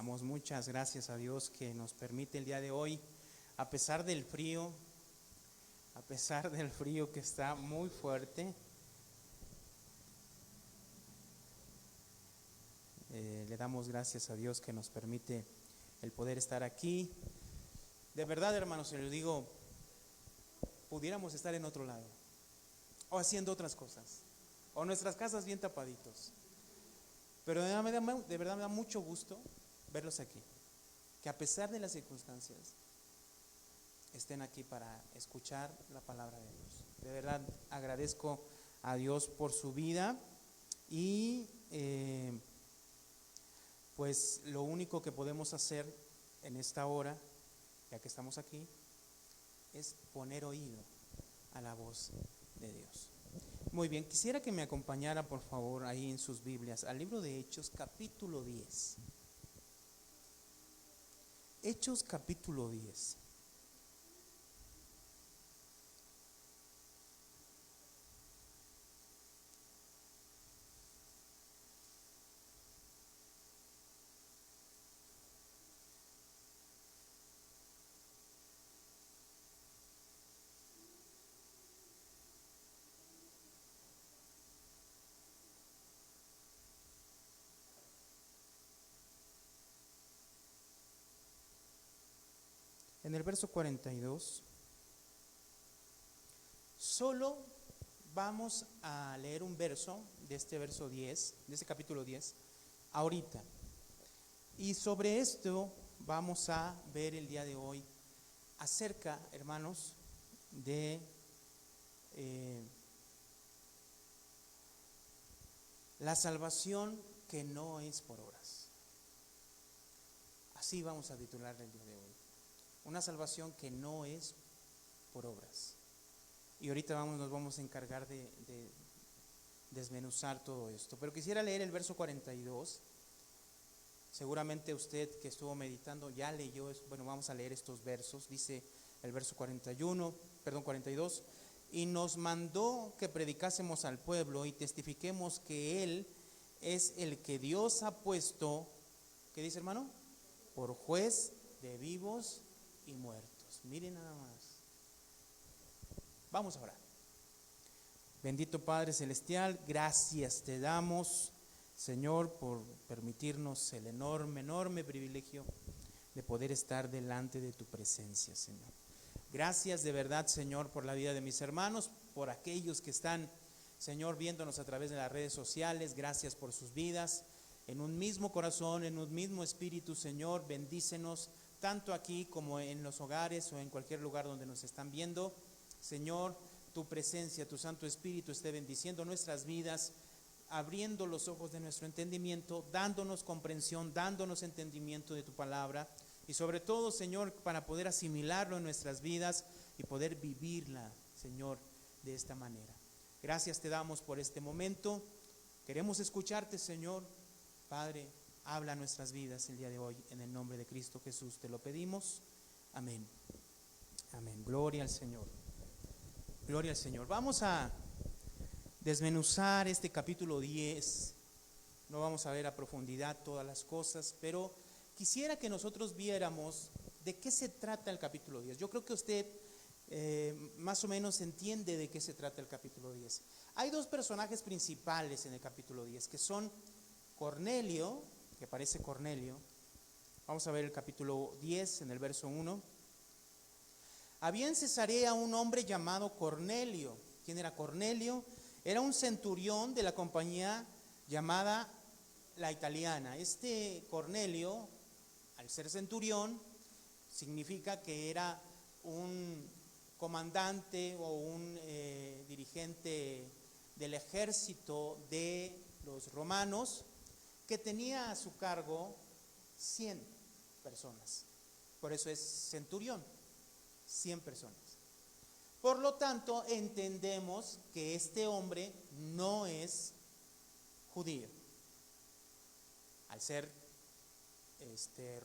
Damos muchas gracias a Dios que nos permite el día de hoy, a pesar del frío que está muy fuerte, le damos gracias a Dios que nos permite el poder estar aquí. De verdad, hermanos, se lo digo, pudiéramos estar en otro lado, o haciendo otras cosas, o nuestras casas bien tapaditos, pero de verdad me da mucho gusto verlos aquí, que a pesar de las circunstancias estén aquí para escuchar la palabra de Dios. De verdad agradezco a Dios por su vida y pues lo único que podemos hacer en esta hora, ya que estamos aquí, es poner oído a la voz de Dios. Muy bien, quisiera que me acompañara por favor ahí en sus Biblias al libro de Hechos capítulo 10. Hechos capítulo 10. En el verso 42, solo vamos a leer un verso de este verso 10, de este capítulo 10, ahorita. Y sobre esto vamos a ver el día de hoy acerca, hermanos, de la salvación que no es por obras. Así vamos a titular el día de hoy. Una salvación que no es por obras. Y ahorita nos vamos a encargar de desmenuzar todo esto. Pero quisiera leer el verso 42. Seguramente usted que estuvo meditando ya leyó, bueno, vamos a leer estos versos. Dice el verso 42. Y nos mandó que predicásemos al pueblo y testifiquemos que Él es el que Dios ha puesto, ¿qué dice, hermano? Por juez de vivos y muertos. Miren nada más. Vamos a orar. Bendito Padre Celestial, gracias te damos, Señor, por permitirnos el enorme privilegio de poder estar delante de tu presencia, Señor. Gracias de verdad, Señor, por la vida de mis hermanos, por aquellos que están, Señor, viéndonos a través de las redes sociales. Gracias por sus vidas. En un mismo corazón, en un mismo espíritu, Señor, bendícenos tanto aquí como en los hogares o en cualquier lugar donde nos están viendo. Señor, tu presencia, tu Santo Espíritu esté bendiciendo nuestras vidas, abriendo los ojos de nuestro entendimiento, dándonos comprensión, dándonos entendimiento de tu palabra y sobre todo, Señor, para poder asimilarlo en nuestras vidas y poder vivirla, Señor, de esta manera. Gracias te damos por este momento. Queremos escucharte, Señor. Padre, habla a nuestras vidas el día de hoy, en el nombre de Cristo Jesús te lo pedimos. Amén. Amén. Gloria al Señor. Gloria al Señor. Vamos a desmenuzar este capítulo 10. No vamos a ver a profundidad todas las cosas, pero quisiera que nosotros viéramos de qué se trata el capítulo 10. Yo creo que usted más o menos entiende de qué se trata el capítulo 10. Hay dos personajes principales en el capítulo 10, que son Cornelio, que parece Cornelio. Vamos a ver el capítulo 10 en el verso 1. Había en Cesarea un hombre llamado Cornelio. ¿Quién era Cornelio? Era un centurión de la compañía llamada La Italiana. Este Cornelio, al ser centurión, significa que era un comandante o un dirigente del ejército de los romanos, que tenía a su cargo 100 personas. Por eso es centurión, 100 personas. Por lo tanto, entendemos que este hombre no es judío. Al ser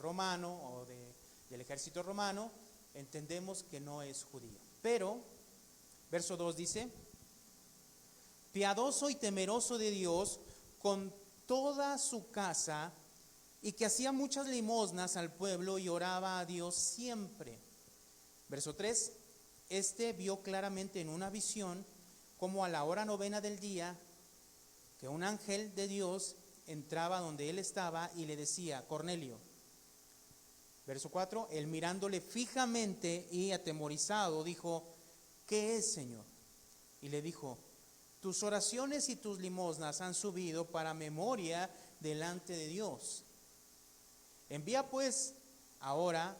romano o del ejército romano, entendemos que no es judío. Pero, verso 2 dice: piadoso y temeroso de Dios, con toda su casa y que hacía muchas limosnas al pueblo y oraba a Dios siempre. Verso 3, este vio claramente en una visión como a la hora novena del día que un ángel de Dios entraba donde él estaba y le decía: Cornelio. Verso 4, él mirándole fijamente y atemorizado dijo: ¿qué es, Señor? Y le dijo: tus oraciones y tus limosnas han subido para memoria delante de Dios. Envía pues ahora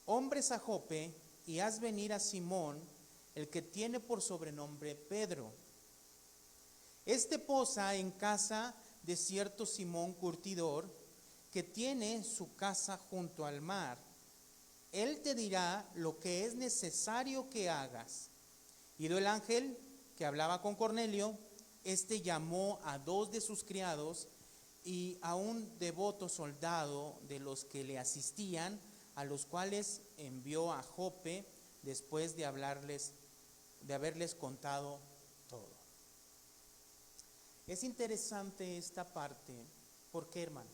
hombres a Jope y haz venir a Simón, el que tiene por sobrenombre Pedro. Este posa en casa de cierto Simón curtidor, que tiene su casa junto al mar. Él te dirá lo que es necesario que hagas. Ido el ángel que hablaba con Cornelio, este llamó a 2 de sus criados y a un devoto soldado de los que le asistían, a los cuales envió a Jope después de haberles contado todo. Es interesante esta parte. ¿Por qué, hermano?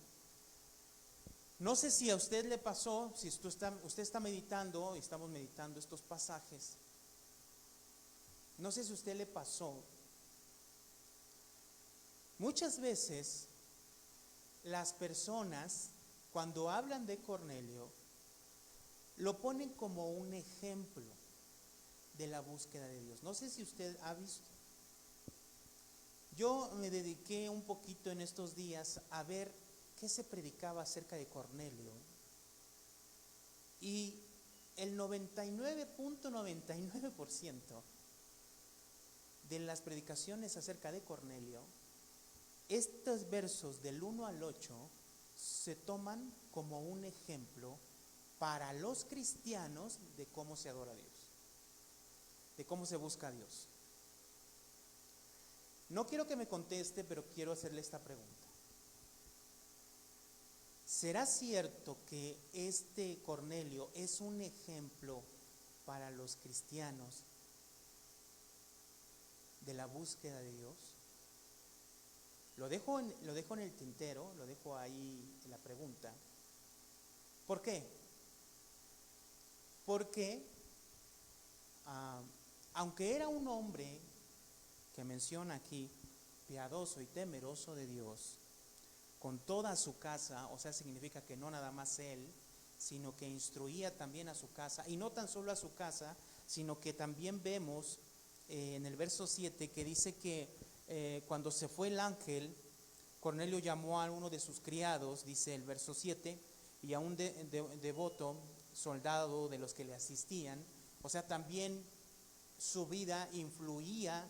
No sé si a usted le pasó, si usted está meditando, y estamos meditando estos pasajes, no sé si a usted le pasó. Muchas veces las personas, cuando hablan de Cornelio, lo ponen como un ejemplo de la búsqueda de Dios. No sé si usted ha visto. Yo me dediqué un poquito en estos días a ver qué se predicaba acerca de Cornelio. Y el 99.99% de las predicaciones acerca de Cornelio, estos versos del 1 al 8 se toman como un ejemplo para los cristianos de cómo se adora a Dios, de cómo se busca a Dios. No quiero que me conteste, pero quiero hacerle esta pregunta. ¿Será cierto que este Cornelio es un ejemplo para los cristianos de la búsqueda de Dios? Lo dejo en el tintero, lo dejo ahí en la pregunta. ¿Por qué? Porque aunque era un hombre que menciona aquí, piadoso y temeroso de Dios, con toda su casa, o sea, significa que no nada más él, sino que instruía también a su casa, y no tan solo a su casa, sino que también vemos en el verso 7 que dice que cuando se fue el ángel, Cornelio llamó a uno de sus criados, dice el verso 7, y a un devoto soldado de los que le asistían. O sea, también su vida influía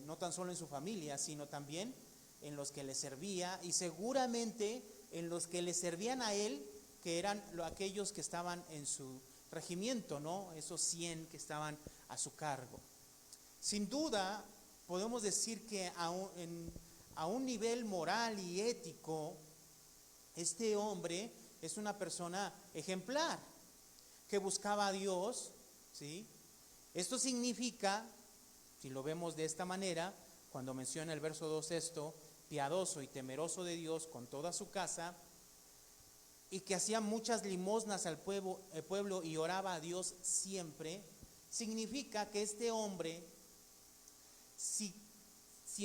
no tan solo en su familia, sino también en los que le servía, y seguramente en los que le servían a él, que eran aquellos que estaban en su regimiento, ¿no? Esos 100 que estaban a su cargo. Sin duda, podemos decir que a un nivel moral y ético, este hombre es una persona ejemplar, que buscaba a Dios, ¿sí? Esto significa, si lo vemos de esta manera, cuando menciona el verso 2 esto, piadoso y temeroso de Dios con toda su casa, y que hacía muchas limosnas al pueblo y oraba a Dios siempre, significa que este hombre, si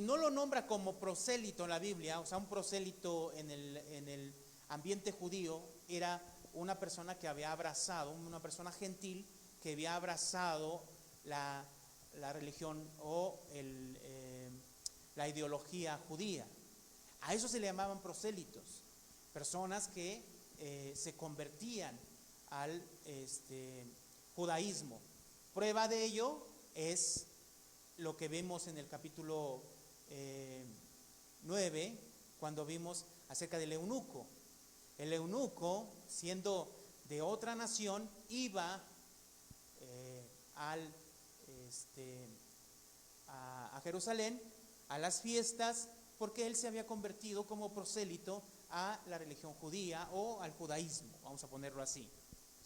no lo nombra como prosélito en la Biblia, o sea, un prosélito en el ambiente judío, era una persona que había abrazado, una persona gentil que había abrazado la religión o la ideología judía. A eso se le llamaban prosélitos, personas que se convertían al judaísmo. Prueba de ello es lo que vemos en el capítulo 9, cuando vimos acerca del eunuco. El eunuco, siendo de otra nación, iba a Jerusalén a las fiestas, porque él se había convertido como prosélito a la religión judía o al judaísmo, vamos a ponerlo así,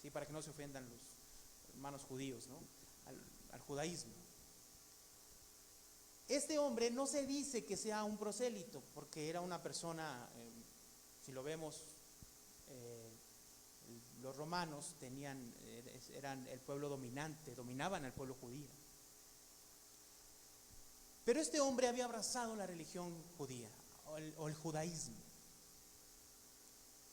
¿sí? Para que no se ofendan los hermanos judíos, ¿no? Al judaísmo. Este hombre no se dice que sea un prosélito, porque era una persona Si lo vemos, los romanos eran el pueblo dominante, dominaban al pueblo judío. Pero este hombre había abrazado la religión judía o el judaísmo.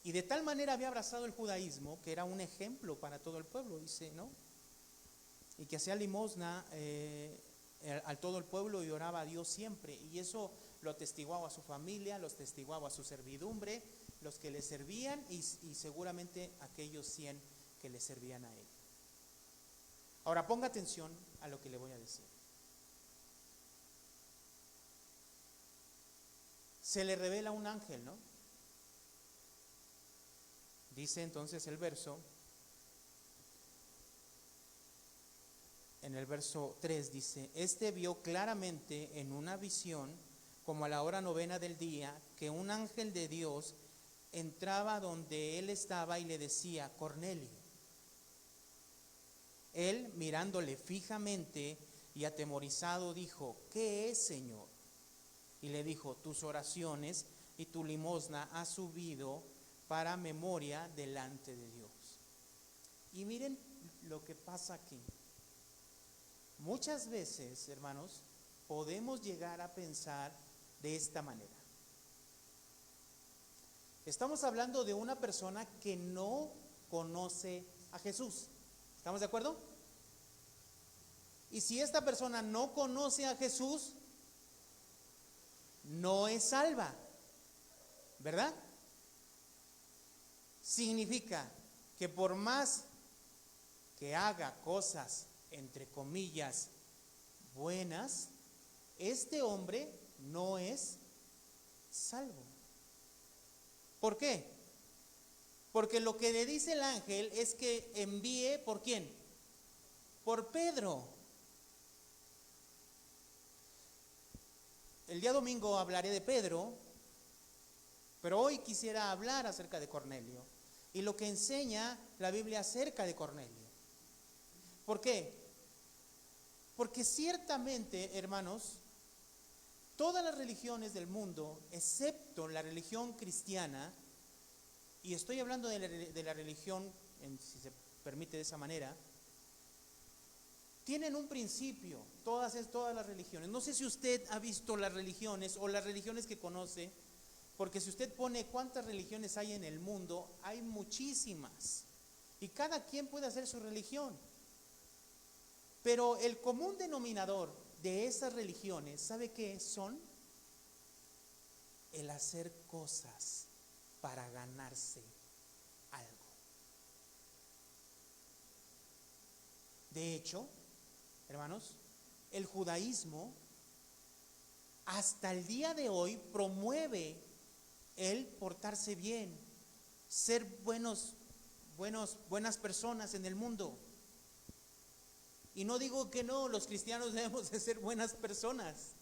Y de tal manera había abrazado el judaísmo que era un ejemplo para todo el pueblo, dice, ¿no? Y que hacía limosna a todo el pueblo y oraba a Dios siempre. Y eso lo atestiguaba a su familia, lo atestiguaba a su servidumbre, los que le servían y seguramente aquellos 100 que le servían a él. Ahora ponga atención a lo que le voy a decir. Se le revela un ángel, ¿no? Dice entonces el verso, en el verso 3 dice: este vio claramente en una visión, como a la hora 9 del día, que un ángel de Dios entraba donde él estaba y le decía: Cornelio. Él, mirándole fijamente y atemorizado, dijo: ¿qué es, Señor? Y le dijo: tus oraciones y tu limosna ha subido para memoria delante de Dios. Y miren lo que pasa aquí. Muchas veces, hermanos, podemos llegar a pensar de esta manera. Estamos hablando de una persona que no conoce a Jesús. ¿Estamos de acuerdo? Y si esta persona no conoce a Jesús, no es salva, ¿verdad? Significa que por más que haga cosas, entre comillas, buenas, este hombre no es salvo. ¿Por qué? Porque lo que le dice el ángel es que envíe, ¿por quién? Por Pedro. El día domingo hablaré de Pedro, pero hoy quisiera hablar acerca de Cornelio y lo que enseña la Biblia acerca de Cornelio. ¿Por qué? Porque ciertamente, hermanos, todas las religiones del mundo, excepto la religión cristiana, y estoy hablando de la religión, si se permite de esa manera, tienen un principio, todas las religiones. No sé si usted ha visto las religiones o las religiones que conoce, porque si usted pone cuántas religiones hay en el mundo, hay muchísimas. Y cada quien puede hacer su religión. Pero el común denominador de esas religiones, ¿sabe qué son? El hacer cosas para ganarse algo. De hecho, hermanos, el judaísmo hasta el día de hoy promueve el portarse bien, ser buenas personas en el mundo. Y no digo que no, los cristianos debemos de ser buenas personas.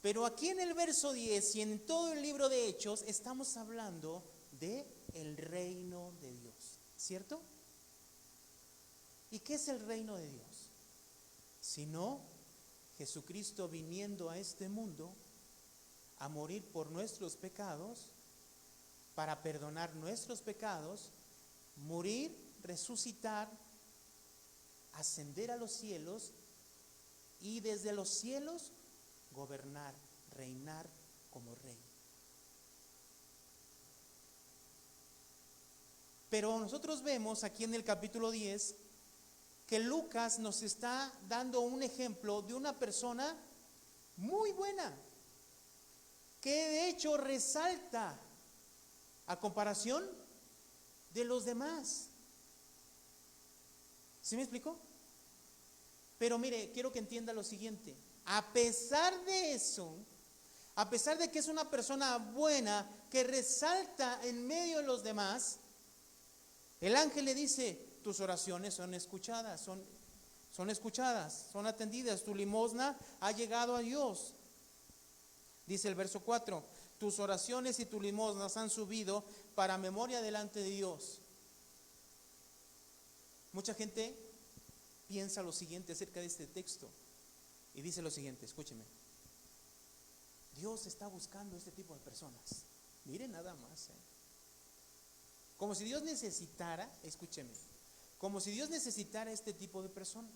Pero aquí en el verso 10 y en todo el libro de Hechos estamos hablando de el reino de Dios, ¿cierto? ¿Y qué es el reino de Dios? Sino Jesucristo viniendo a este mundo a morir por nuestros pecados, para perdonar nuestros pecados, morir, resucitar, ascender a los cielos y desde los cielos gobernar, reinar como rey. Pero nosotros vemos aquí en el capítulo 10 que Lucas nos está dando un ejemplo de una persona muy buena, que de hecho resalta a comparación de los demás. ¿Sí me explicó? Pero mire, quiero que entienda lo siguiente. A pesar de eso, a pesar de que es una persona buena, que resalta en medio de los demás, el ángel le dice: tus oraciones son escuchadas, son escuchadas, son atendidas, tu limosna ha llegado a Dios. Dice el verso 4, tus oraciones y tu limosnas han subido para memoria delante de Dios. Mucha gente piensa lo siguiente acerca de este texto y dice lo siguiente, escúcheme: Dios está buscando este tipo de personas. Miren nada más, Como si Dios necesitara, escúcheme, como si Dios necesitara este tipo de personas.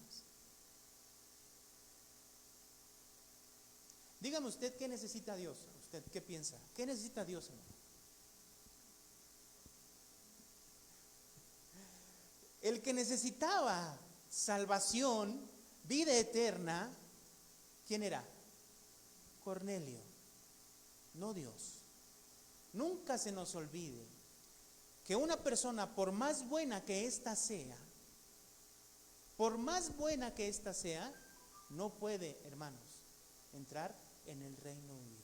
Dígame usted, ¿qué necesita Dios? ¿Usted qué piensa? ¿Qué necesita Dios, hermano? El que necesitaba salvación, vida eterna, ¿quién era? Cornelio, no Dios. Nunca se nos olvide que una persona, por más buena que ésta sea, por más buena que ésta sea, no puede, hermanos, entrar en el reino de Dios.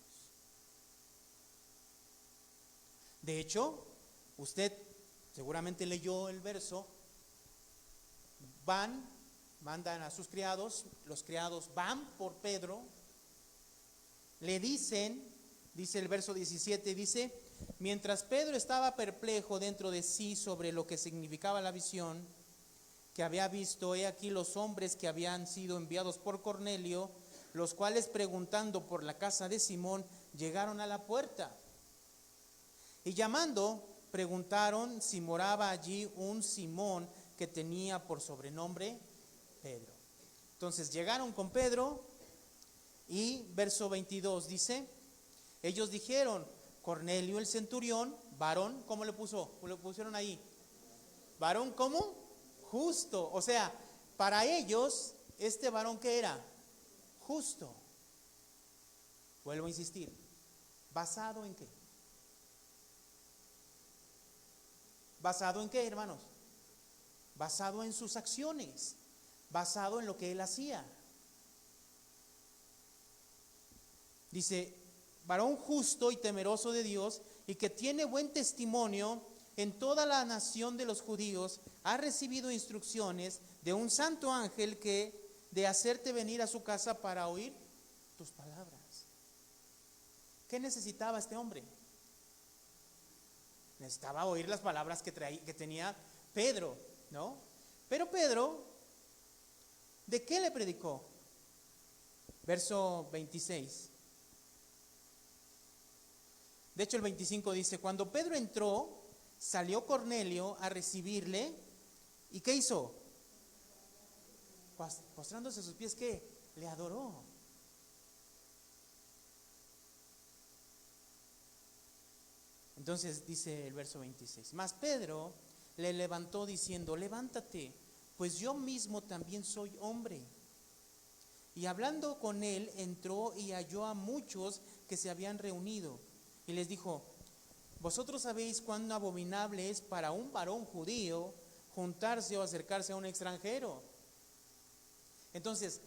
De hecho, usted seguramente leyó el verso. Mandan a sus criados, los criados van por Pedro, le dicen, dice el verso 17, dice: mientras Pedro estaba perplejo dentro de sí sobre lo que significaba la visión que había visto, he aquí los hombres que habían sido enviados por Cornelio, los cuales preguntando por la casa de Simón, llegaron a la puerta. Y llamando, preguntaron si moraba allí un Simón que tenía por sobrenombre Pedro. Entonces llegaron con Pedro y verso 22 dice: ellos dijeron, Cornelio el centurión, varón, ¿cómo le pusieron ahí? Varón, ¿cómo? Justo. O sea, para ellos, este varón, ¿qué era? Justo. Vuelvo a insistir. ¿Basado en qué? ¿Basado en qué, hermanos? Basado en sus acciones, basado en lo que él hacía. Dice, varón justo y temeroso de Dios, y que tiene buen testimonio en toda la nación de los judíos, ha recibido instrucciones de un santo ángel de hacerte venir a su casa para oír tus palabras. ¿Qué necesitaba este hombre? Necesitaba oír las palabras que tenía Pedro, ¿no? Pero Pedro, ¿de qué le predicó? Verso 26. De hecho, el 25 dice: cuando Pedro entró, salió Cornelio a recibirle. ¿Y qué hizo? Postrándose a sus pies, ¿qué? Le adoró. Entonces dice el verso 26: mas Pedro le levantó diciendo, levántate, pues yo mismo también soy hombre. Y hablando con él, entró y halló a muchos que se habían reunido. Y les dijo, vosotros sabéis cuán abominable es para un varón judío juntarse o acercarse a un extranjero. Entonces,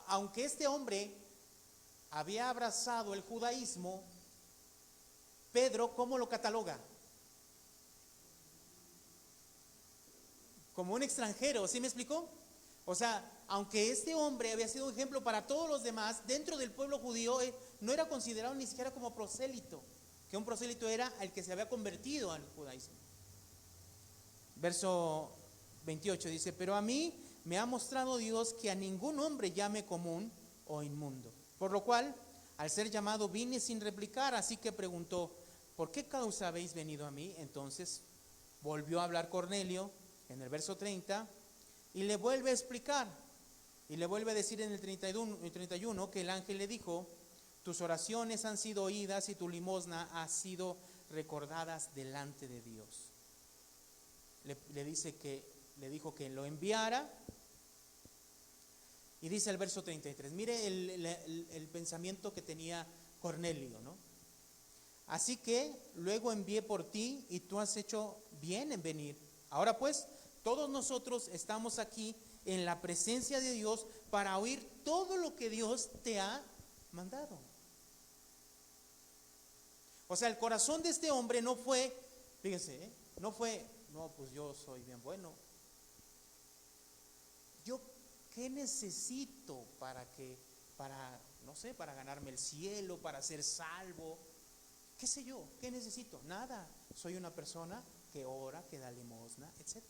aunque este hombre había abrazado el judaísmo, Pedro, ¿cómo lo cataloga? Como un extranjero, ¿sí me explicó? O sea, aunque este hombre había sido un ejemplo para todos los demás, dentro del pueblo judío no era considerado ni siquiera como prosélito, que un prosélito era el que se había convertido al judaísmo. Verso 28 dice, pero a mí me ha mostrado Dios que a ningún hombre llame común o inmundo. Por lo cual, al ser llamado, vine sin replicar, así que preguntó, ¿por qué causa habéis venido a mí? Entonces volvió a hablar Cornelio en el verso 30 y le vuelve a explicar y le vuelve a decir en el 31 que el ángel le dijo, tus oraciones han sido oídas y tu limosna ha sido recordadas delante de Dios. Le dijo que lo enviara. Y dice el verso 33, mire el pensamiento que tenía Cornelio, ¿no? Así que luego envié por ti y tú has hecho bien en venir. Ahora pues, todos nosotros estamos aquí en la presencia de Dios para oír todo lo que Dios te ha mandado. O sea, el corazón de este hombre no fue, fíjense, no fue, no, pues yo soy bien bueno. Yo, ¿qué necesito para no sé, para ganarme el cielo, para ser salvo? ¿Qué sé yo? ¿Qué necesito? Nada. Soy una persona que ora, que da limosna, etc.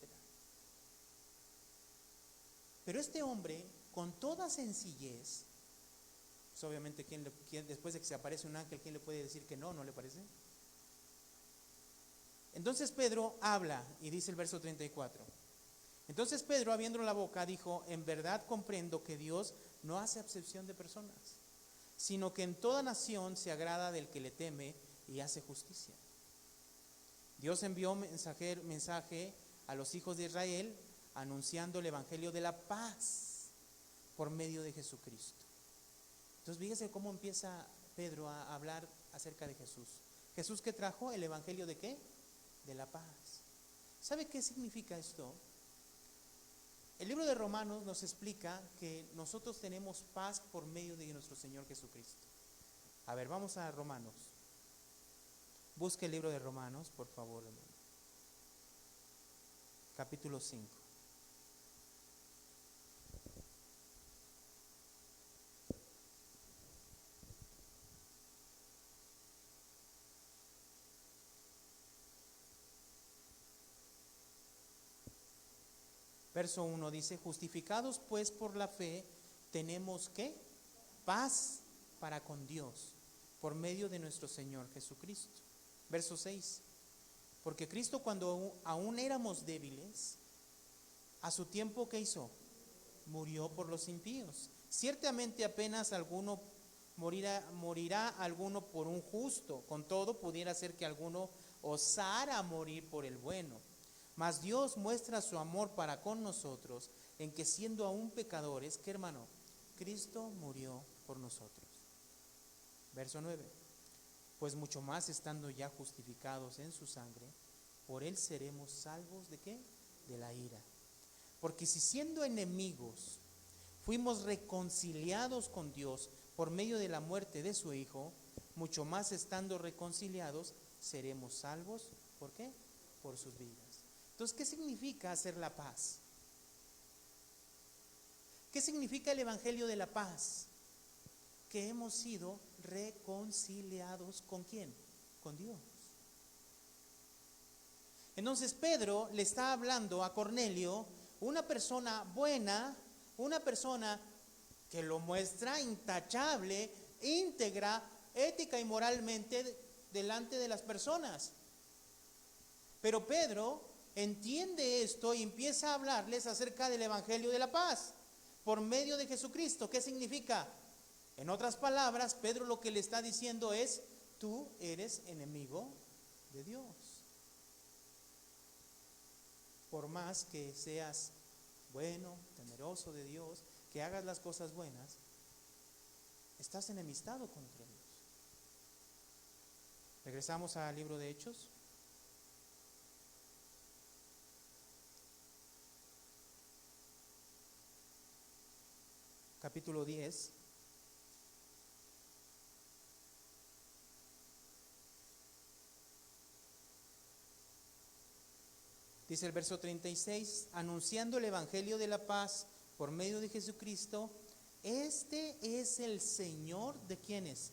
Pero este hombre, con toda sencillez, pues obviamente, después de que se aparece un ángel, ¿quién le puede decir que no? ¿No le parece? Entonces Pedro habla y dice el verso 34. Entonces Pedro, abriendo la boca, dijo: en verdad comprendo que Dios no hace acepción de personas, sino que en toda nación se agrada del que le teme y hace justicia. Dios envió mensaje a los hijos de Israel anunciando el evangelio de la paz por medio de Jesucristo. Entonces fíjese cómo empieza Pedro a hablar acerca de Jesús. ¿Jesús qué trajo? ¿El evangelio de qué? De la paz. ¿Sabe qué significa esto? El libro de Romanos nos explica que nosotros tenemos paz por medio de nuestro Señor Jesucristo. A ver, vamos a Romanos. Busque el libro de Romanos, por favor, hermano. Capítulo 5. Verso 1 dice: justificados pues por la fe, tenemos ¿qué? Paz para con Dios, por medio de nuestro Señor Jesucristo. Verso 6. Porque Cristo, cuando aún éramos débiles, a su tiempo, ¿qué hizo? Murió por los impíos. Ciertamente apenas morirá alguno por un justo, con todo pudiera ser que alguno osara morir por el bueno. Mas Dios muestra su amor para con nosotros, en que siendo aún pecadores, ¿qué, hermano? Cristo murió por nosotros. Verso 9. Pues mucho más estando ya justificados en su sangre, por él seremos salvos ¿de qué? De la ira. Porque si siendo enemigos fuimos reconciliados con Dios por medio de la muerte de su Hijo, mucho más estando reconciliados seremos salvos. ¿Por qué? Por sus vidas. Entonces, ¿qué significa hacer la paz? ¿Qué significa el evangelio de la paz? Que hemos sido reconciliados ¿con quién? Con Dios. Entonces Pedro le está hablando a Cornelio, una persona buena, una persona que lo muestra intachable, íntegra, ética y moralmente delante de las personas. Pero Pedro entiende esto y empieza a hablarles acerca del evangelio de la paz por medio de Jesucristo. ¿Qué significa? En otras palabras, Pedro lo que le está diciendo es: tú eres enemigo de Dios. Por más que seas bueno, temeroso de Dios, que hagas las cosas buenas, estás enemistado contra Dios. Regresamos al libro de Hechos. Capítulo 10. Dice el verso 36, anunciando el evangelio de la paz por medio de Jesucristo, este es el Señor de ¿quiénes?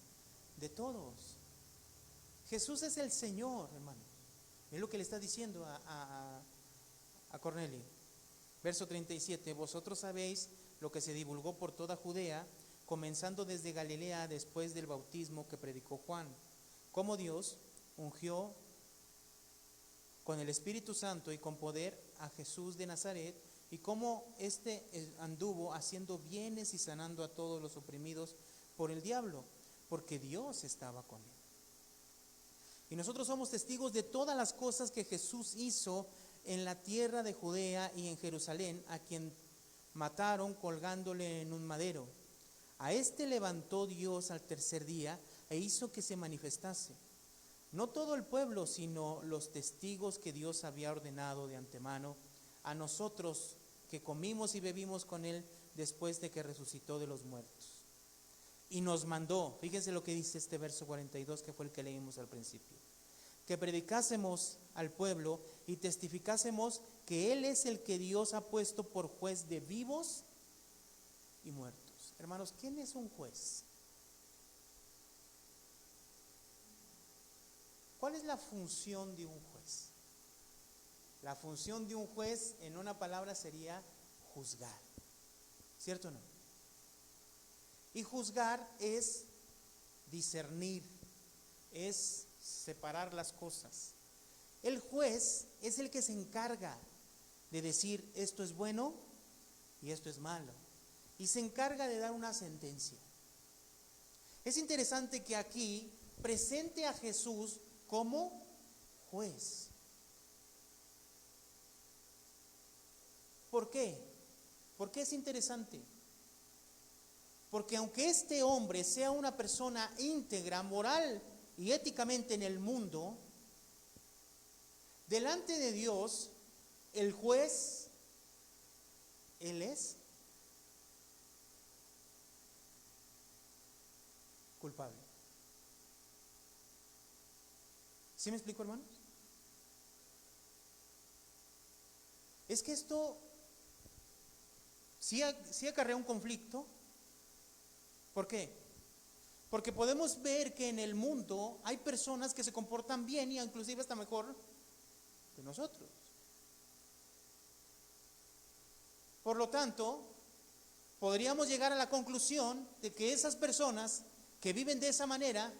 De todos. Jesús es el Señor, hermano. Es lo que le está diciendo a Cornelio. Verso 37, vosotros sabéis lo que se divulgó por toda Judea, comenzando desde Galilea después del bautismo que predicó Juan, cómo Dios ungió con el Espíritu Santo y con poder a Jesús de Nazaret, y cómo anduvo haciendo bienes y sanando a todos los oprimidos por el diablo, porque Dios estaba con él. Y nosotros somos testigos de todas las cosas que Jesús hizo en la tierra de Judea y en Jerusalén, a quien mataron colgándole en un madero. A este levantó Dios al tercer día e hizo que se manifestase. No todo el pueblo, sino los testigos que Dios había ordenado de antemano, a nosotros que comimos y bebimos con él después de que resucitó de los muertos. Y nos mandó, fíjense lo que dice este verso 42, que fue el que leímos al principio, que predicásemos al pueblo y testificásemos que él es el que Dios ha puesto por juez de vivos y muertos. Hermanos, ¿quién es un juez? ¿Cuál es la función de un juez? La función de un juez, en una palabra, sería juzgar. ¿Cierto o no? Y juzgar es discernir, es separar las cosas. El juez es el que se encarga de decir esto es bueno y esto es malo. Y se encarga de dar una sentencia. Es interesante que aquí presente a Jesús como juez. ¿Por qué? ¿Por qué es interesante? Porque aunque este hombre sea una persona íntegra, moral y éticamente en el mundo, delante de Dios, el juez, Él es culpable. ¿Sí me explico, hermanos? Es que esto sí acarrea un conflicto. ¿Por qué? Porque podemos ver que en el mundo hay personas que se comportan bien y inclusive hasta mejor que nosotros. Por lo tanto, podríamos llegar a la conclusión de que esas personas que viven de esa manera,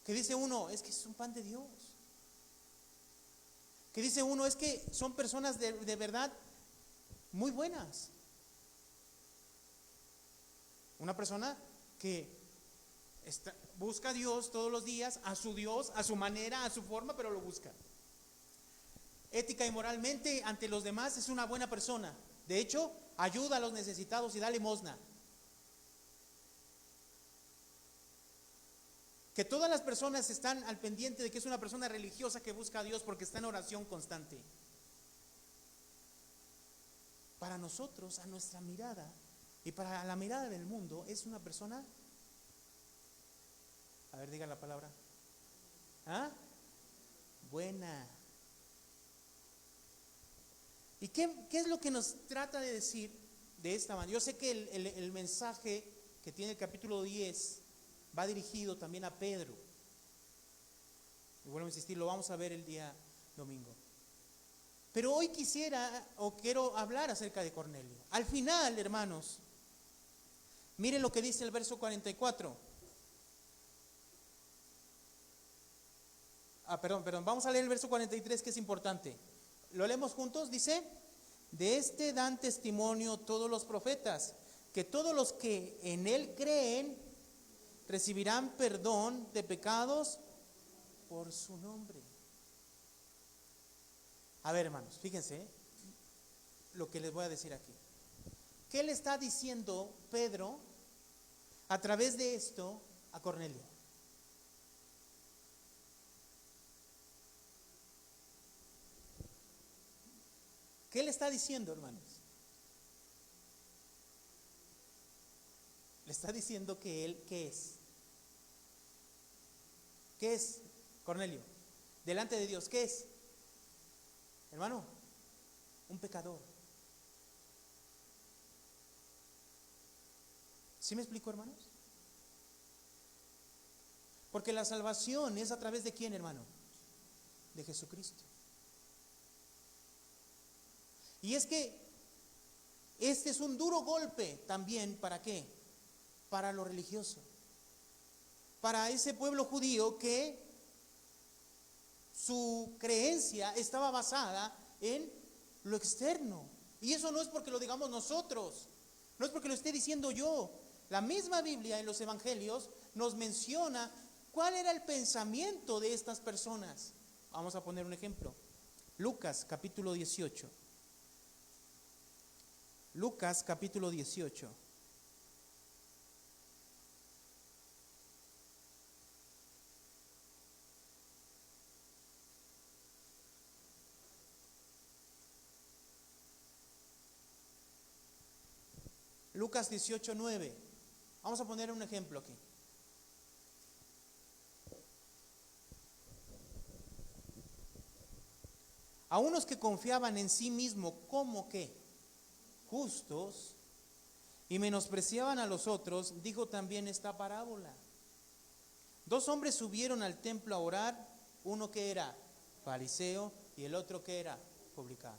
que dice uno, es que es un pan de Dios. Que dice uno, es que son personas de verdad muy buenas. Una persona que busca a Dios todos los días, a su Dios, a su manera, a su forma, pero lo busca. Ética y moralmente ante los demás es una buena persona. De hecho, ayuda a los necesitados y da limosna. Que todas las personas están al pendiente de que es una persona religiosa que busca a Dios porque está en oración constante. Para nosotros, a nuestra mirada y para la mirada del mundo, es una persona, a ver, diga la palabra, buena. ¿Y qué es lo que nos trata de decir de esta manera? Yo sé que el mensaje que tiene el capítulo 10 va dirigido también a Pedro. Y vuelvo a insistir, lo vamos a ver el día domingo. Pero hoy quiero hablar acerca de Cornelio. Al final, hermanos, miren lo que dice el verso 44. Perdón, vamos a leer el verso 43, que es importante. Lo leemos juntos, dice: de este dan testimonio todos los profetas, que todos los que en él creen recibirán perdón de pecados por su nombre. A ver, hermanos, fíjense lo que les voy a decir aquí. ¿Qué le está diciendo Pedro a través de esto a Cornelio? ¿Qué le está diciendo, hermanos? Le está diciendo que él, ¿qué es? ¿Qué es, Cornelio? Delante de Dios, ¿qué es? Hermano, un pecador. ¿Sí me explico, hermanos? Porque la salvación es a través de ¿quién, hermano? De Jesucristo. Y es que este es un duro golpe también, ¿para qué? Para lo religioso. Para ese pueblo judío que su creencia estaba basada en lo externo. Y eso no es porque lo digamos nosotros, no es porque lo esté diciendo yo. La misma Biblia en los evangelios nos menciona cuál era el pensamiento de estas personas. Vamos a poner un ejemplo. Lucas capítulo 18. Lucas capítulo 18. Lucas 18:9. Vamos a poner un ejemplo aquí. A unos que confiaban en sí mismos como que justos y menospreciaban a los otros, dijo también esta parábola. Dos hombres subieron al templo a orar, uno que era fariseo y el otro que era publicano.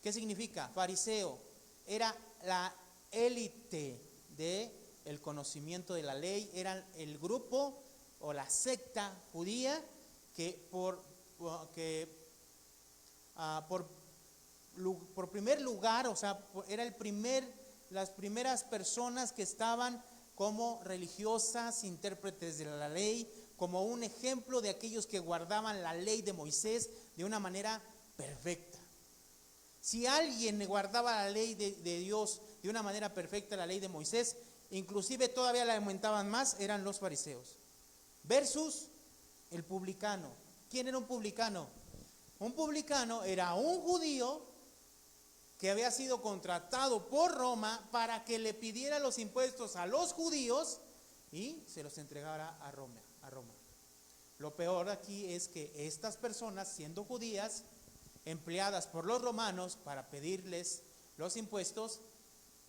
¿Qué significa? Fariseo era la élite del conocimiento de la ley, eran el grupo o la secta judía que por por primer lugar, o sea, era las primeras personas que estaban como religiosas, intérpretes de la ley, como un ejemplo de aquellos que guardaban la ley de Moisés de una manera perfecta. Si alguien guardaba la ley de Dios de una manera perfecta, la ley de Moisés, inclusive todavía la aumentaban más, eran los fariseos. Versus el publicano. ¿Quién era un publicano? Un publicano era un judío que había sido contratado por Roma para que le pidiera los impuestos a los judíos y se los entregara a Roma. Lo peor aquí es que estas personas, siendo judías, empleadas por los romanos para pedirles los impuestos,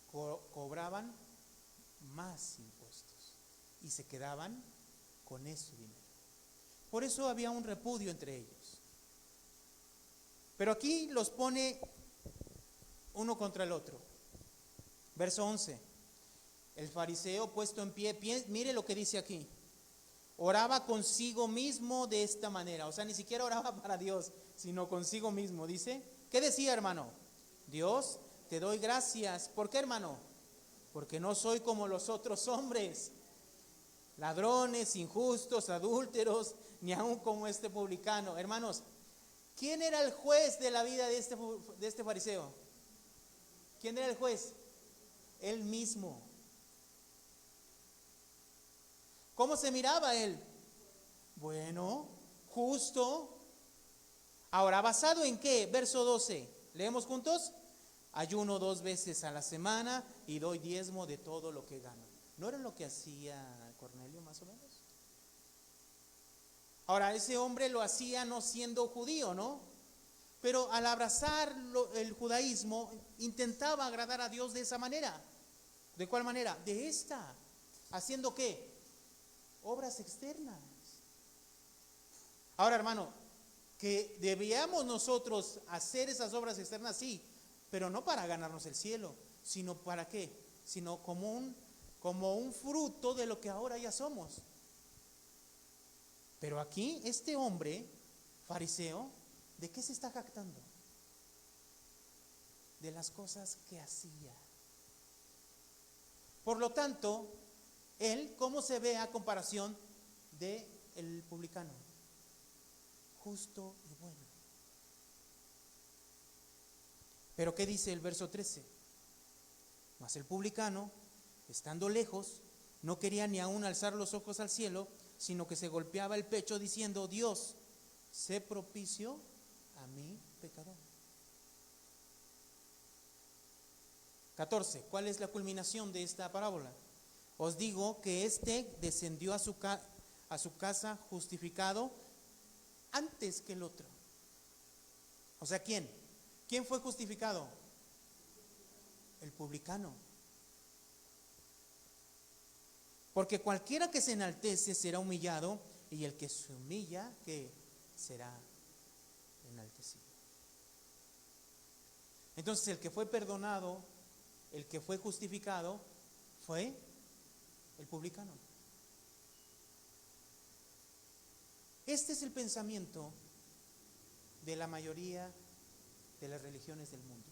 cobraban más impuestos y se quedaban con ese dinero. Por eso había un repudio entre ellos. Pero aquí los pone uno contra el otro. Verso 11. El fariseo puesto en pie, mire lo que dice aquí. Oraba consigo mismo de esta manera. O sea, ni siquiera oraba para Dios, sino consigo mismo. Dice, ¿qué decía, hermano? Dios, te doy gracias. ¿Por qué, hermano? Porque no soy como los otros hombres, ladrones, injustos, adúlteros, ni aun como este publicano. Hermanos, ¿quién era el juez de la vida de este fariseo? ¿Quién era el juez? Él mismo. ¿Cómo se miraba él? Bueno, justo. Ahora, ¿basado en qué? Verso 12. ¿Leemos juntos? Ayuno 2 veces a la semana y doy diezmo de todo lo que gano. ¿No era lo que hacía Cornelio más o menos? Ahora, ese hombre lo hacía no siendo judío, ¿no? Pero al abrazar el judaísmo, intentaba agradar a Dios de esa manera. ¿De cuál manera? De esta. ¿Haciendo qué? Obras externas. Ahora, hermano, que debíamos nosotros hacer esas obras externas, sí, pero no para ganarnos el cielo, sino para qué, sino como un fruto de lo que ahora ya somos. Pero aquí este hombre fariseo, ¿de qué se está jactando? De las cosas que hacía. Por lo tanto, él, ¿cómo se ve a comparación del publicano? Justo y bueno. Pero ¿qué dice el verso 13? Mas el publicano, estando lejos, no quería ni aún alzar los ojos al cielo, sino que se golpeaba el pecho diciendo, Dios, sé propicio a mi pecador. 14. ¿Cuál es la culminación de esta parábola? Os digo que éste descendió a su casa justificado antes que el otro. O sea, ¿quién? ¿Quién fue justificado? El publicano. Porque cualquiera que se enaltece será humillado, y el que se humilla, ¿qué? Será enaltecido. Entonces, el que fue perdonado, el que fue justificado, fue el publicano. Este es el pensamiento de la mayoría de las religiones del mundo.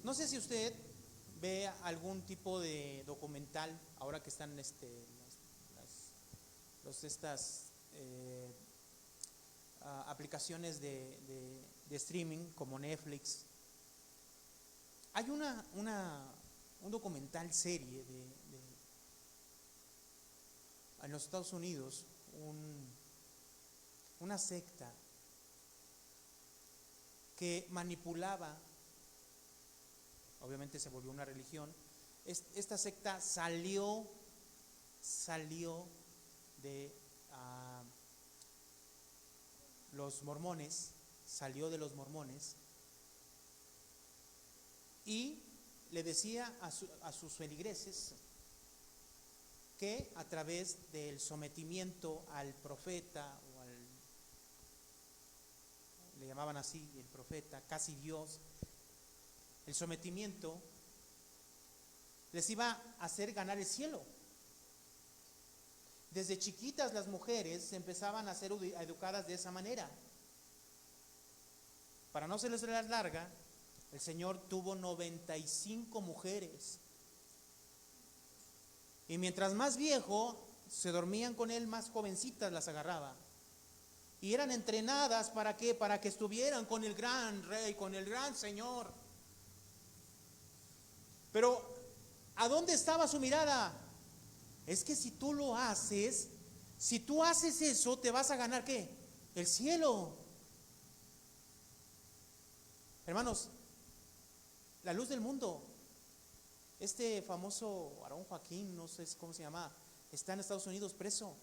No sé si usted ve algún tipo de documental, ahora que están estas aplicaciones de streaming como Netflix. Hay un documental serie en los Estados Unidos, una secta que manipulaba, obviamente se volvió una religión. Esta secta salió de los mormones, y le decía a sus feligreses que a través del sometimiento al profeta, le llamaban así, el profeta, casi Dios, el sometimiento les iba a hacer ganar el cielo. Desde chiquitas las mujeres empezaban a ser educadas de esa manera. Para no serles la larga, el Señor tuvo 95 mujeres. Y mientras más viejo, se dormían con él, más jovencitas las agarraba. Y eran entrenadas ¿para qué? Para que estuvieran con el gran rey, con el gran Señor. Pero ¿a dónde estaba su mirada? Es que si tú lo haces, si tú haces eso, te vas a ganar ¿qué? El cielo. Hermanos, la luz del mundo, este famoso Aarón Joaquín, no sé cómo se llama, está en Estados Unidos preso.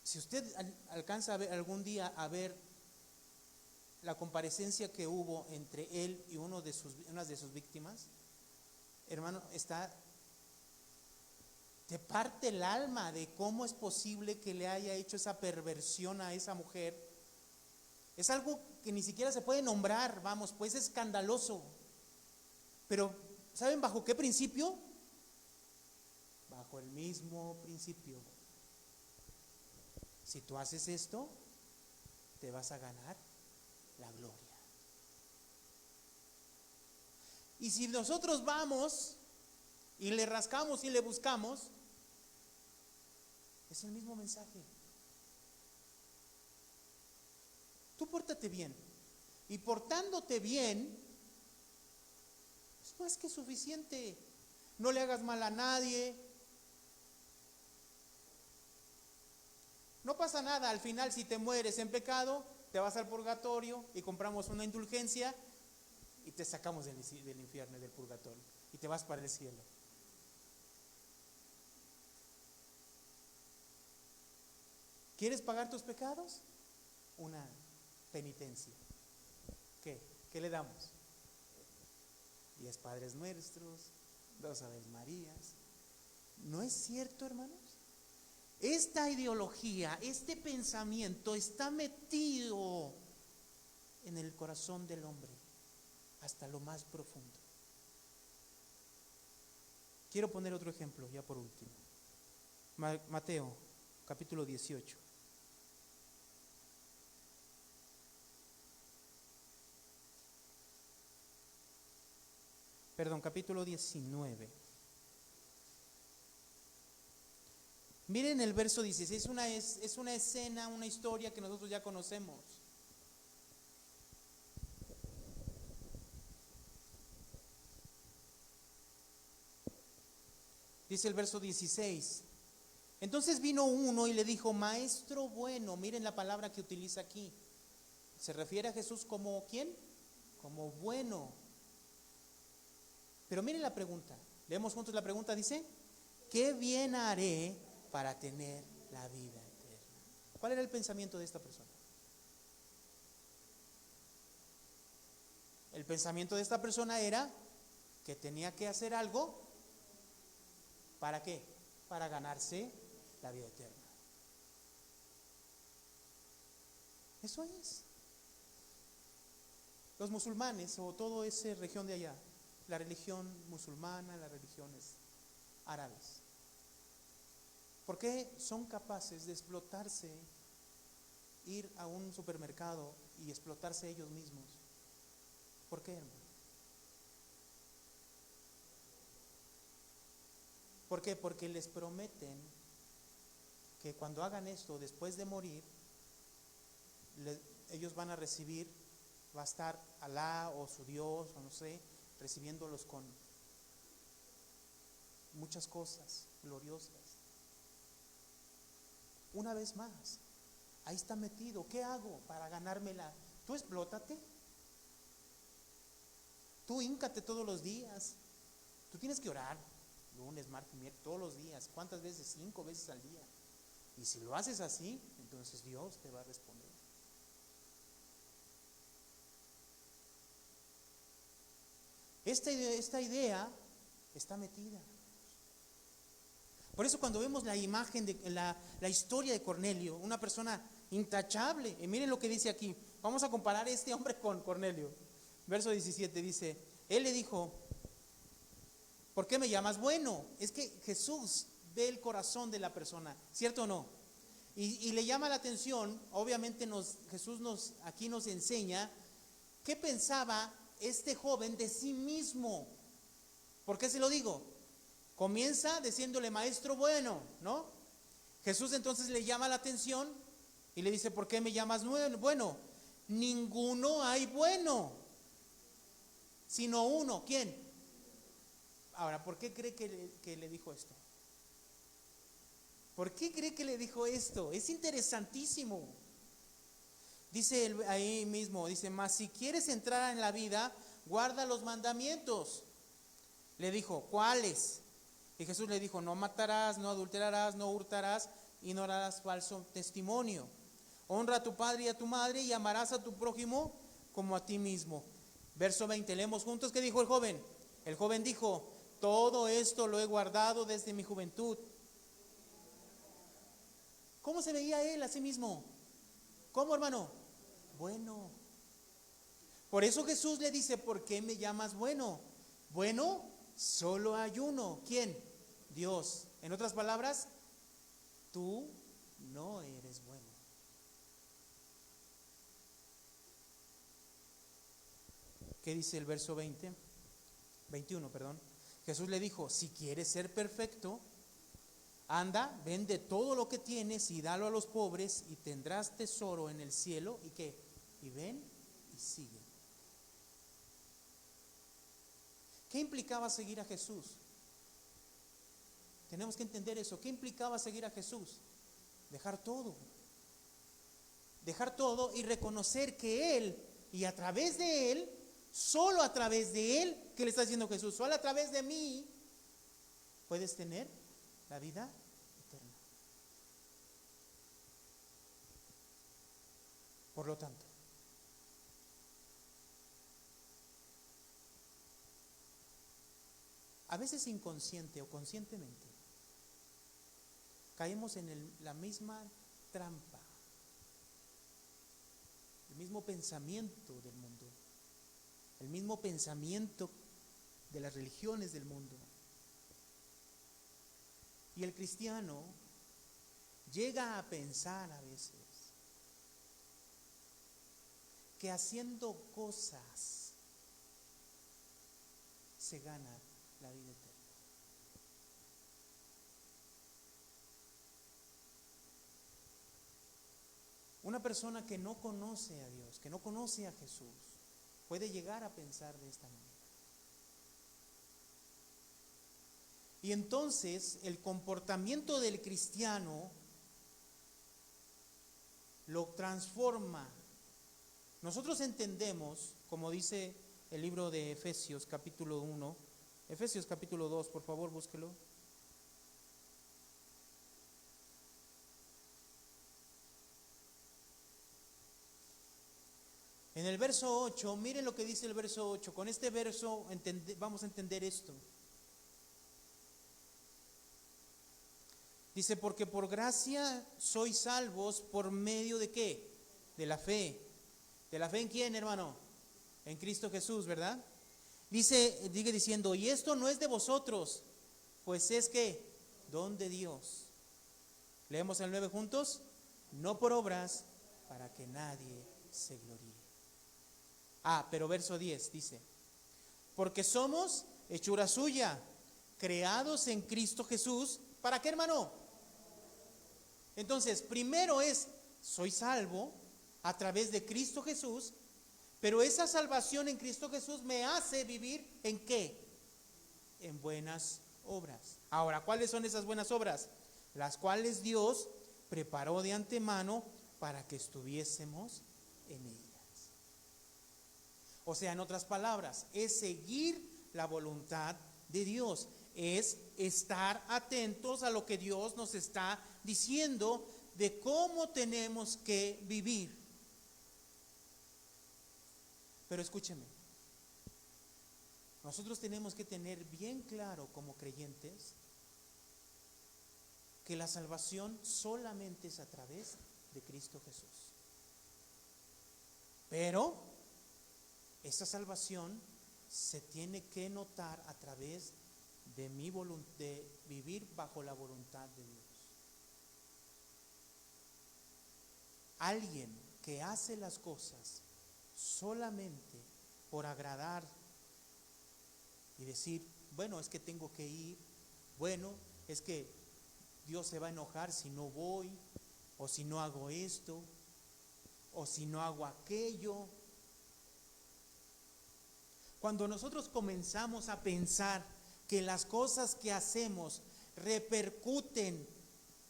Si usted alcanza a ver algún día a ver la comparecencia que hubo entre él y una de sus víctimas, hermano, te parte el alma de cómo es posible que le haya hecho esa perversión a esa mujer. Es algo que ni siquiera se puede nombrar, vamos, pues es escandaloso. Pero ¿saben bajo qué principio? Bajo el mismo principio. Si tú haces esto, te vas a ganar la gloria. Y si nosotros vamos y le rascamos y le buscamos, es el mismo mensaje. Tú pórtate bien. Y portándote bien, es más que suficiente. No le hagas mal a nadie. No pasa nada, al final si te mueres en pecado, te vas al purgatorio y compramos una indulgencia y te sacamos del infierno y del purgatorio y te vas para el cielo. ¿Quieres pagar tus pecados? Una penitencia. ¿Qué le damos? 10 Padres Nuestros, 2 Aves Marías. ¿No es cierto, hermanos? Esta ideología, este pensamiento está metido en el corazón del hombre hasta lo más profundo. Quiero poner otro ejemplo, ya por último. Mateo, capítulo 18. Capítulo 19. Miren el verso 16, es una escena, una historia que nosotros ya conocemos. Dice el verso 16. Entonces vino uno y le dijo, maestro bueno, miren la palabra que utiliza aquí. Se refiere a Jesús como ¿quién? Como bueno. Pero miren la pregunta, leemos juntos la pregunta, dice, ¿qué bien haré para tener la vida eterna? ¿Cuál era el pensamiento de esta persona? El pensamiento de esta persona era que tenía que hacer algo. ¿Para qué? Para ganarse la vida eterna. Eso es. Los musulmanes o toda esa región de allá, la religión musulmana, las religiones árabes, ¿por qué son capaces de explotarse, ir a un supermercado y explotarse ellos mismos? ¿Por qué, hermano? ¿Por qué? Porque les prometen que cuando hagan esto, después de morir, ellos van a recibir, va a estar Alá o su Dios, o no sé, recibiéndolos con muchas cosas gloriosas. Una vez más, ahí está metido. ¿Qué hago para ganármela? Tú explótate. Tú híncate todos los días. Tú tienes que orar lunes, martes, miércoles, todos los días. ¿Cuántas veces? 5 veces al día. Y si lo haces así, entonces Dios te va a responder. Esta idea está metida. Por eso cuando vemos la imagen de la historia de Cornelio, una persona intachable, y miren lo que dice aquí, vamos a comparar a este hombre con Cornelio. Verso 17 dice, él le dijo, ¿por qué me llamas bueno? Es que Jesús ve el corazón de la persona, ¿cierto o no? Y le llama la atención, obviamente Jesús aquí nos enseña qué pensaba este joven de sí mismo. ¿Por qué se lo digo? Comienza diciéndole maestro bueno, ¿no? Jesús entonces le llama la atención y le dice, ¿por qué me llamas bueno? Ninguno hay bueno, sino uno. ¿Quién? Ahora, ¿por qué cree que le dijo esto? ¿Por qué cree que le dijo esto? Es interesantísimo. Dice él ahí mismo, dice, mas si quieres entrar en la vida, guarda los mandamientos. Le dijo, ¿cuáles? Y Jesús le dijo, no matarás, no adulterarás, no hurtarás y no harás falso testimonio. Honra a tu padre y a tu madre y amarás a tu prójimo como a ti mismo. Verso 20, leemos juntos. ¿Qué dijo el joven? El joven dijo, todo esto lo he guardado desde mi juventud. ¿Cómo se veía él a sí mismo? ¿Cómo, hermano? Bueno. Por eso Jesús le dice, ¿por qué me llamas bueno? Bueno, solo hay uno. ¿Quién? Dios. En otras palabras, tú no eres bueno. ¿Qué dice el verso 21, perdón? Jesús le dijo, si quieres ser perfecto, anda, vende todo lo que tienes y dalo a los pobres y tendrás tesoro en el cielo. ¿Y qué? Y ven y sigue. ¿Qué implicaba seguir a Jesús? Tenemos que entender eso. ¿Qué implicaba seguir a Jesús? Dejar todo. Dejar todo y reconocer que Él, y a través de Él, solo a través de Él, ¿qué le está diciendo Jesús? Solo a través de mí puedes tener la vida eterna. Por lo tanto, a veces inconsciente o conscientemente, caemos en la misma trampa, el mismo pensamiento del mundo, el mismo pensamiento de las religiones del mundo. Y el cristiano llega a pensar a veces que haciendo cosas se gana la vida eterna. Una persona que no conoce a Dios, que no conoce a Jesús, puede llegar a pensar de esta manera. Y entonces el comportamiento del cristiano lo transforma. Nosotros entendemos, como dice el libro de Efesios capítulo 1, Efesios capítulo 2, por favor, búsquelo. En el verso 8, miren lo que dice el verso 8. Con este verso vamos a entender esto. Dice, porque por gracia sois salvos por medio de ¿qué? De la fe. ¿De la fe en quién, hermano? En Cristo Jesús, ¿verdad? Sigue diciendo, y esto no es de vosotros, pues es que don de Dios. Leemos el 9 juntos. No por obras, para que nadie se gloríe. Pero verso 10 dice, porque somos hechura suya, creados en Cristo Jesús. ¿Para qué, hermano? Entonces, primero soy salvo a través de Cristo Jesús, pero esa salvación en Cristo Jesús me hace vivir ¿en qué? En buenas obras. Ahora, ¿cuáles son esas buenas obras? Las cuales Dios preparó de antemano para que estuviésemos en ellas. O sea, en otras palabras, es seguir la voluntad de Dios, es estar atentos a lo que Dios nos está diciendo de cómo tenemos que vivir. Pero escúcheme, nosotros tenemos que tener bien claro como creyentes que la salvación solamente es a través de Cristo Jesús. Pero esa salvación se tiene que notar a través de vivir bajo la voluntad de Dios. Alguien que hace las cosas solamente por agradar y decir, bueno, es que tengo que ir, bueno, es que Dios se va a enojar si no voy, o si no hago esto, o si no hago aquello. Cuando nosotros comenzamos a pensar que las cosas que hacemos repercuten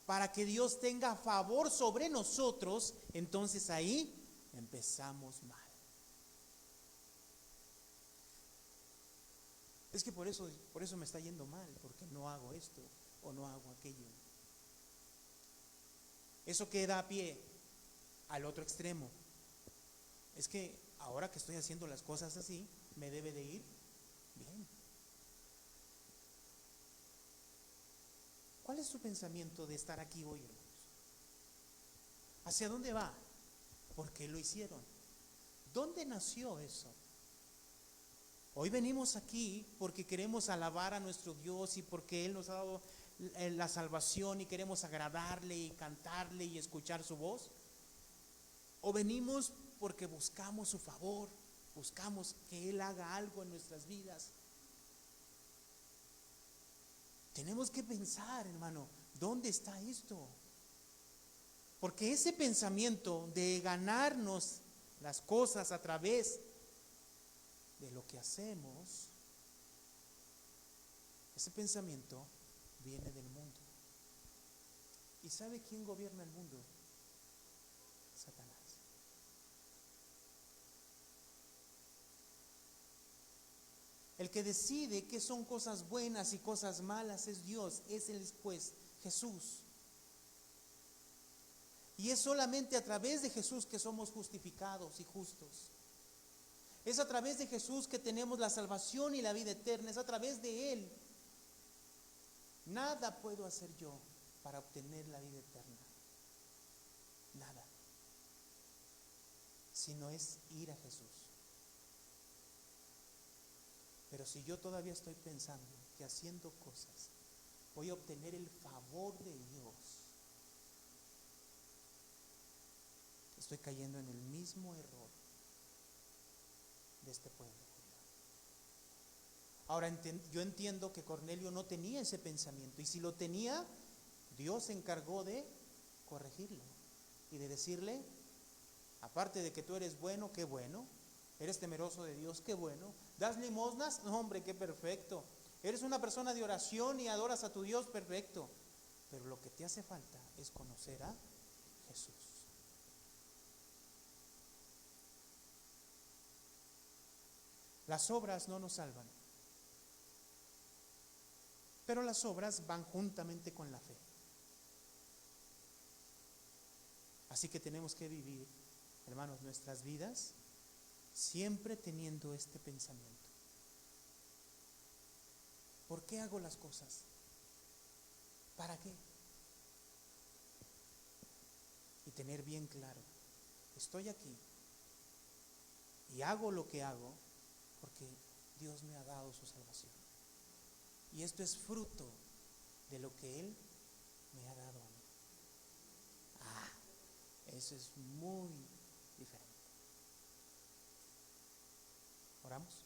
para que Dios tenga favor sobre nosotros, entonces ahí empezamos mal. Es que por eso me está yendo mal, porque no hago esto o no hago aquello. Eso queda a pie al otro extremo. Es que ahora que estoy haciendo las cosas así, me debe de ir bien. ¿Cuál es su pensamiento de estar aquí hoy, hermanos? ¿Hacia dónde va? ¿Por qué lo hicieron? ¿Dónde nació eso? Hoy venimos aquí porque queremos alabar a nuestro Dios y porque Él nos ha dado la salvación y queremos agradarle y cantarle y escuchar su voz. ¿O venimos porque buscamos su favor, buscamos que Él haga algo en nuestras vidas? Tenemos que pensar, hermano, ¿dónde está esto? Porque ese pensamiento de ganarnos las cosas a través de lo que hacemos, ese pensamiento viene del mundo. ¿Y sabe quién gobierna el mundo? Satanás. El que decide qué son cosas buenas y cosas malas es Dios, es el juez, Jesús. Y es solamente a través de Jesús que somos justificados y justos. Es a través de Jesús que tenemos la salvación y la vida eterna. Es a través de Él. Nada puedo hacer yo para obtener la vida eterna. Nada. Sino es ir a Jesús. Pero si yo todavía estoy pensando que haciendo cosas voy a obtener el favor de Dios, estoy cayendo en el mismo error de este pueblo. Ahora yo entiendo que Cornelio no tenía ese pensamiento, y si lo tenía, Dios se encargó de corregirlo y de decirle, aparte de que tú eres bueno, qué bueno, eres temeroso de Dios, qué bueno, das limosnas, no, hombre, qué perfecto, eres una persona de oración y adoras a tu Dios, perfecto, pero lo que te hace falta es conocer a Jesús. Las obras no nos salvan, pero las obras van juntamente con la fe. Así que tenemos que vivir, hermanos, nuestras vidas siempre teniendo este pensamiento. ¿Por qué hago las cosas? ¿Para qué? Y tener bien claro, estoy aquí y hago lo que hago porque Dios me ha dado su salvación. Y esto es fruto de lo que Él me ha dado a mí. Eso es muy diferente. ¿Oramos?